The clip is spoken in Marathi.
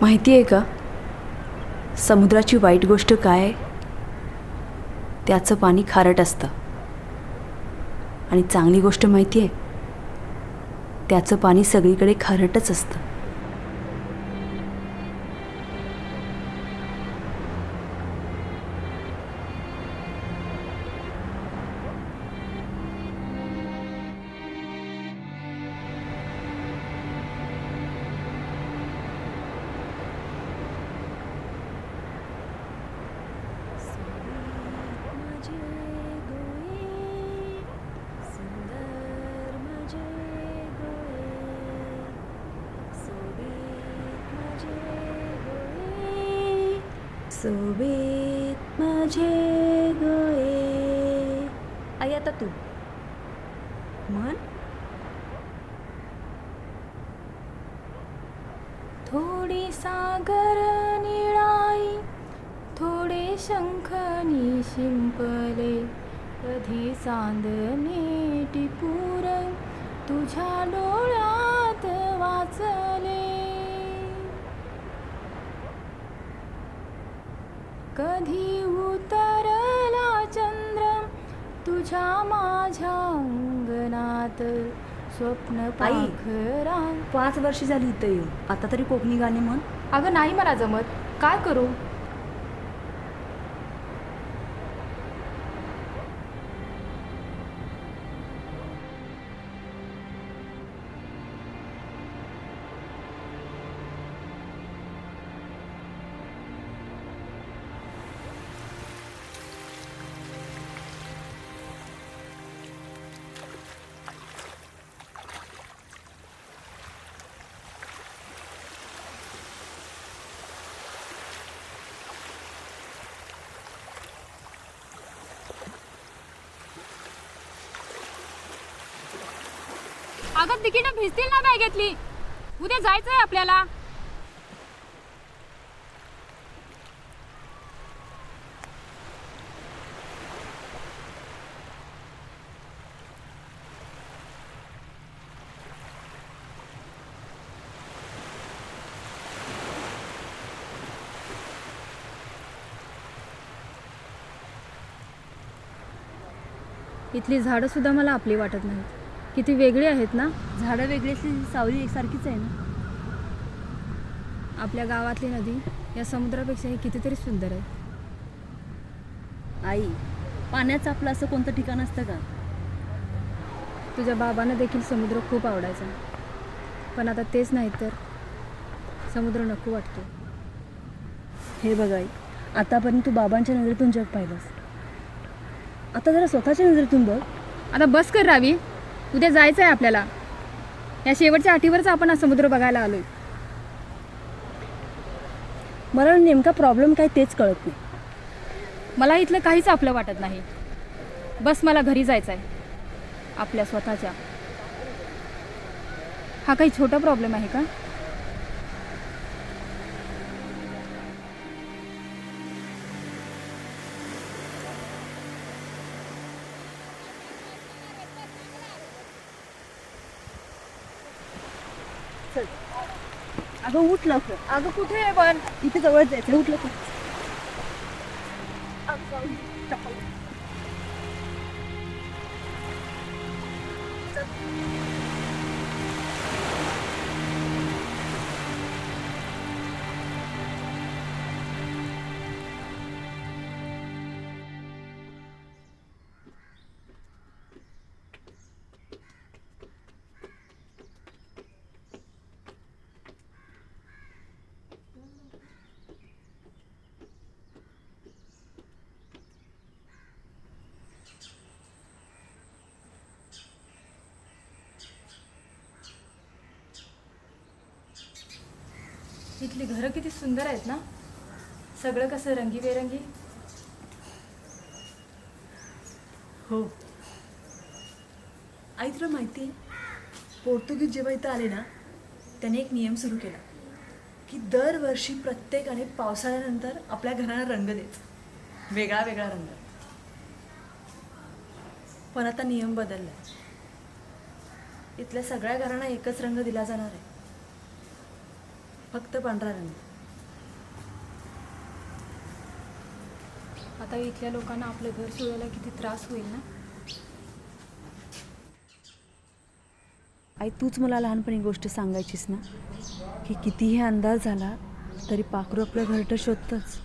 माहिती आहे का समुद्राची वाईट गोष्ट काय आहे? त्याचं पाणी खारट असतं. आणि चांगली गोष्ट माहिती आहे, त्याचं पाणी सगळीकडे खारटच असतं. सोबत माझे गोये. आई आता तू म्हण. थोडी सागर निळाई, थोडे शंखनी शिंपले, कधी चांदणे टिपूर तुझ्या डोळ्यात वाचले. कधी उतरला चंद्र तुझ्या माझ्या अंगणात, स्वप्न पाखरा. 5 वर्ष झाली इथं येऊन, आता तरी कोकणी गाणी म्हण. अगं नाही मला जमत, काय करू? अगं तिकीट भिजतील ना बॅगेतली. उद्या जायचंय आपल्याला. इथली झाडं सुद्धा मला आपली वाटत नाहीत. किती वेगळी आहेत ना. झाडं वेगळी असली, सावली एकसारखीच आहे ना. आपल्या गावातली नदी या समुद्रापेक्षाही कितीतरी सुंदर आहे. आई, पाण्याचं आपलं असं कोणतं ठिकाण असतं का? तुझ्या बाबांना देखील समुद्र खूप आवडायचा, पण आता तेच नाही तर समुद्र नको वाटतो. हे बघ आई, आतापर्यंत तू बाबांच्या नजरेतून जग पाहिलंस, आता जरा स्वतःच्या नजरेतून बघ. आता बस कर रावी. उद्या जायचं आहे आपल्याला. या शेवटच्या आठीवरच आपण हा समुद्र बघायला आलोय. मला नेमका प्रॉब्लेम काय तेच कळत नाही. मला इथलं काहीच आपलं वाटत नाही. बस मला घरी जायचं आहे, आपल्या स्वतःच्या. हा काही छोटा प्रॉब्लेम आहे का? अगं उठ लवकर. अगं कुठे आहे पण? इथे जवळ जायचं, उठ लवकर. इथली घरं किती सुंदर आहेत ना. सगळं कसं रंगीबेरंगी. हो आई, तुला माहिती आहे, पोर्तुगीज जेव्हा इथं आले ना, त्याने एक नियम सुरू केला की दरवर्षी प्रत्येकाने पावसाळ्यानंतर आपल्या घराला रंग द्यायचा, वेगळा वेगळा रंग. पण आता नियम बदलला. इथल्या सगळ्या घरांना एकच रंग दिला जाणार आहे, फक्त पांढरा रंग. आता इथल्या लोकांना आपलं घर सोडायला किती त्रास होईल ना. आई, तूच मला लहानपणी गोष्ट सांगायचीस ना की कितीही अंदाज झाला तरी पाखरू आपलं घरटं शोधतंच.